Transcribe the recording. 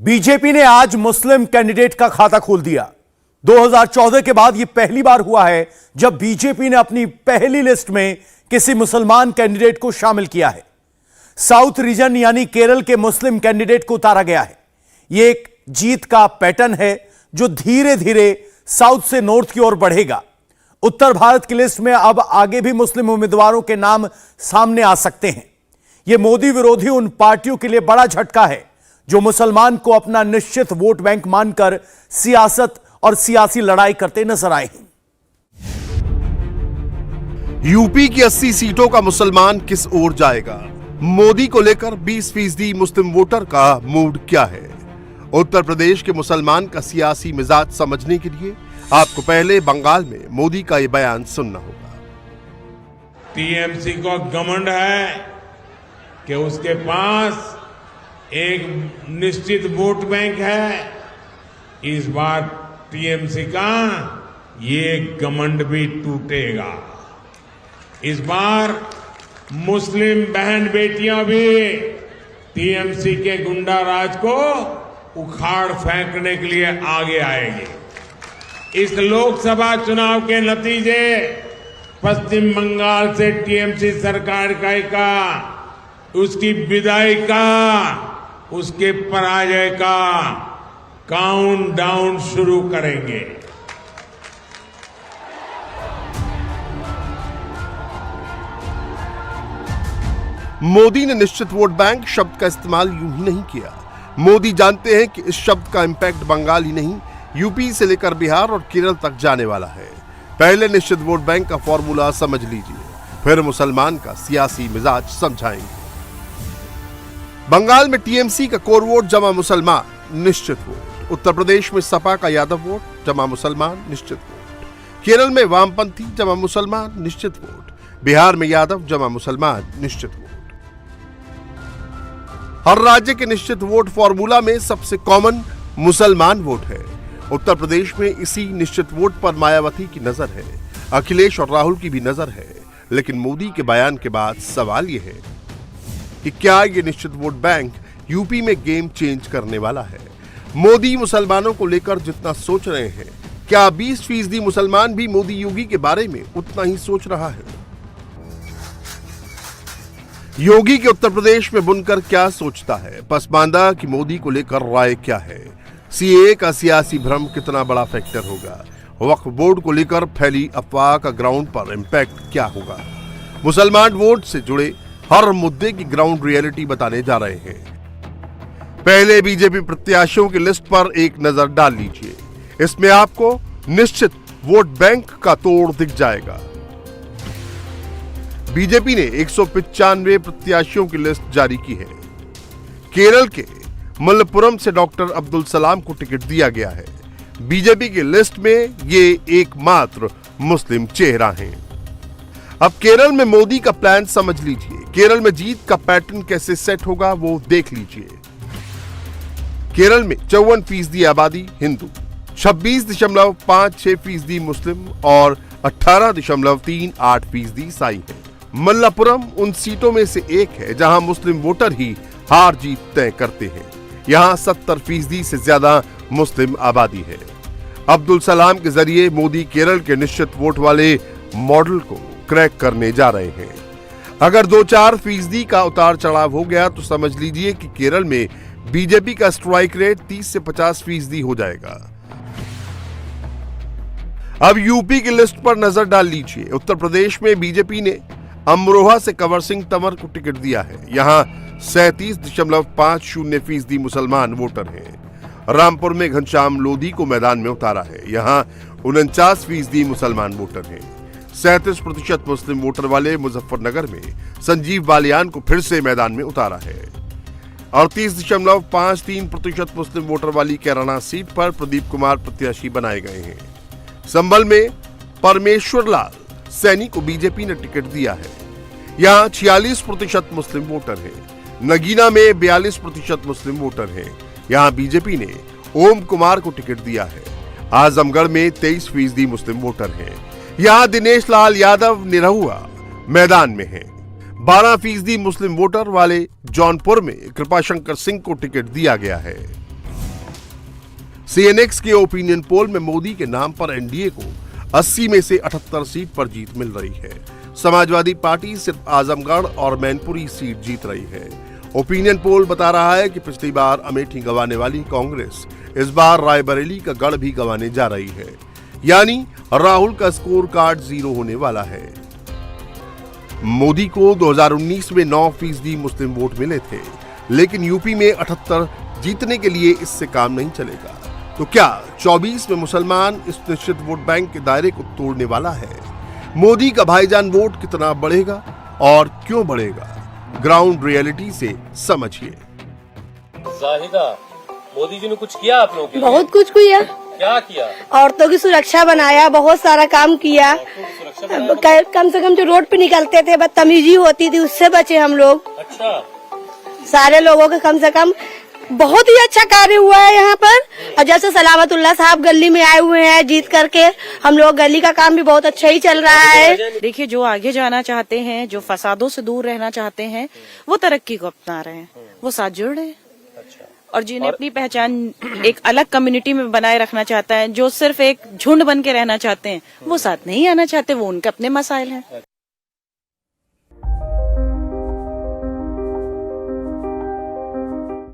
BJP ने आज मुस्लिम candidate का खाता खोल दिया। 2014 के बाद यह पहली बार हुआ है जब बीजेपी ने अपनी पहली लिस्ट में किसी मुसलमान कैंडिडेट को शामिल किया है। साउथ रीजन यानी केरल के मुस्लिम कैंडिडेट को उतारा गया है। यह एक जीत का पैटर्न है जो धीरे धीरे साउथ से नॉर्थ की ओर बढ़ेगा। उत्तर भारत की लिस्ट में अब आगे भी मुस्लिम उम्मीदवारों के नाम सामने आ सकते हैं। यह मोदी विरोधी उन पार्टियों के लिए बड़ा झटका है जो मुसलमान को अपना निश्चित वोट बैंक मानकर सियासत और सियासी लड़ाई करते नजर आए हैं। यूपी की 80 सीटों का मुसलमान किस ओर जाएगा? मोदी को लेकर 20% मुस्लिम वोटर का मूड क्या है? उत्तर प्रदेश के मुसलमान का सियासी मिजाज समझने के लिए आपको पहले बंगाल में मोदी का यह बयान सुनना होगा। टीएमसी को घमंड है कि उसके पास एक निश्चित वोट बैंक है। इस बार टीएमसी का ये घमंड भी टूटेगा। इस बार मुस्लिम बहन बेटियां भी टीएमसी के गुंडा राज को उखाड़ फेंकने के लिए आगे आएंगे। इस लोकसभा चुनाव के नतीजे पश्चिम बंगाल से टीएमसी सरकार का उसकी विदाई का, उसके पराजय का काउंट डाउन शुरू करेंगे। मोदी ने निश्चित वोट बैंक शब्द का इस्तेमाल यूं ही नहीं किया। मोदी जानते हैं कि इस शब्द का इंपैक्ट बंगाल ही नहीं, यूपी से लेकर बिहार और केरल तक जाने वाला है। पहले निश्चित वोट बैंक का फॉर्मूला समझ लीजिए, फिर मुसलमान का सियासी मिजाज समझाएंगे। बंगाल में टीएमसी का कोर वोट जमा मुसलमान निश्चित वोट, उत्तर प्रदेश में सपा का यादव वोट जमा मुसलमान निश्चित वोट, केरल में वामपंथी जमा मुसलमान निश्चित वोट, बिहार में यादव जमा मुसलमान निश्चित वोट। हर राज्य के निश्चित वोट फॉर्मूला में सबसे कॉमन मुसलमान वोट है। उत्तर प्रदेश में इसी निश्चित वोट पर मायावती की नजर है, अखिलेश और राहुल की भी नजर है। लेकिन मोदी के बयान के बाद सवाल यह है कि क्या यह निश्चित वोट बैंक यूपी में गेम चेंज करने वाला है? मोदी मुसलमानों को लेकर जितना सोच रहे हैं, क्या 20% मुसलमान भी मोदी योगी के बारे में उतना ही सोच रहा है? योगी के उत्तर प्रदेश में बुनकर क्या सोचता है? पसमानदा की मोदी को लेकर राय क्या है? सीए का सियासी भ्रम कितना बड़ा फैक्टर होगा? वक्फ बोर्ड को लेकर फैली अफवाह का ग्राउंड पर इंपैक्ट क्या होगा? मुसलमान वोट से जुड़े हर मुद्दे की ग्राउंड रियलिटी बताने जा रहे हैं। पहले बीजेपी प्रत्याशियों की लिस्ट पर एक नजर डाल लीजिए। इसमें आपको निश्चित वोट बैंक का तोड़ दिख जाएगा। बीजेपी ने 195 प्रत्याशियों की लिस्ट जारी की है। केरल के मलप्पुरम से डॉक्टर अब्दुल सलाम को टिकट दिया गया है। बीजेपी की लिस्ट में ये एकमात्र मुस्लिम चेहरा हैं। अब केरल में मोदी का प्लान समझ लीजिए। केरल में जीत का पैटर्न कैसे सेट होगा वो देख लीजिए। केरल में 54% आबादी हिंदू, 26.56% मुस्लिम और 18.38% ईसाई है। मल्लापुरम उन सीटों में से एक है जहां मुस्लिम वोटर ही हार जीत तय करते हैं। यहां 70% से ज्यादा मुस्लिम आबादी है। अब्दुल सलाम के जरिए मोदी केरल के निश्चित वोट वाले मॉडल को क्रैक करने जा रहे हैं। अगर 2-4% का उतार चढ़ाव हो गया तो समझ लीजिए कि केरल में बीजेपी का स्ट्राइक रेट 30 से 50% हो जाएगा। अब यूपी की लिस्ट पर नजर डाल लीजिए। उत्तर प्रदेश में बीजेपी ने अमरोहा से कंवर सिंह तंवर को टिकट दिया है। यहां 37.50% मुसलमान वोटर हैं। रामपुर में घनश्याम लोधी को मैदान में उतारा है। यहां 49% मुसलमान वोटर हैं। 37% मुस्लिम वोटर वाले मुजफ्फरनगर में संजीव बालियान को फिर से मैदान में उतारा है। 38.53% मुस्लिम वोटर वाली कैराना सीट पर प्रदीप कुमार प्रत्याशी बनाए गए हैं। संभल में परमेश्वर लाल सैनी को बीजेपी ने टिकट दिया है। यहां 46% मुस्लिम वोटर हैं। नगीना में 42% मुस्लिम वोटर हैं। यहां बीजेपी ने ओम कुमार को टिकट दिया है। आजमगढ़ में 23% मुस्लिम वोटर हैं। यहां दिनेश लाल यादव निरहुआ मैदान में हैं। 12% मुस्लिम वोटर वाले जौनपुर में कृपाशंकर सिंह को टिकट दिया गया है। सीएनएक्स के ओपिनियन पोल में मोदी के नाम पर एनडीए को 80 में से 78 सीट पर जीत मिल रही है। समाजवादी पार्टी सिर्फ आजमगढ़ और मैनपुरी सीट जीत रही है। ओपिनियन पोल बता रहा है कि पिछली बार अमेठी गंवाने वाली कांग्रेस इस बार रायबरेली का गढ़ भी गंवाने जा रही है, यानी राहुल का स्कोर कार्ड 0 होने वाला है। मोदी को 2019 में 9% मुस्लिम वोट मिले थे, लेकिन यूपी में 78 जीतने के लिए इससे काम नहीं चलेगा। तो क्या 24 में मुसलमान इस निश्चित वोट बैंक के दायरे को तोड़ने वाला है? मोदी का भाईजान वोट कितना बढ़ेगा और क्यों बढ़ेगा? ग्राउंड रियलिटी से समझिए। जाहिदा, मोदी जी ने कुछ किया आप लोगों के लिए? बहुत कुछ किया। क्या किया? औरतों की सुरक्षा बनाया, बहुत सारा काम किया। कम से कम जो रोड पे निकलते थे बदतमीजी होती थी उससे बचे हम लोग। अच्छा, सारे लोगों के कम से कम बहुत ही अच्छा कार्य हुआ है यहाँ पर। और जैसे सलामतुल्लाह साहब गली में आए हुए हैं जीत करके, हम लोग गली का काम भी बहुत अच्छा ही चल रहा है। देखिए, जो आगे जाना चाहते हैं, जो फसादों से दूर रहना चाहते हैं, वो तरक्की को अपना रहे हैं, वो साथ जुड़ रहे हैं। और जिन्हें अपनी पहचान एक अलग कम्युनिटी में बनाए रखना चाहता है, जो सिर्फ एक झुंड बन के रहना चाहते हैं, वो साथ नहीं आना चाहते, वो उनके अपने मसाइल हैं।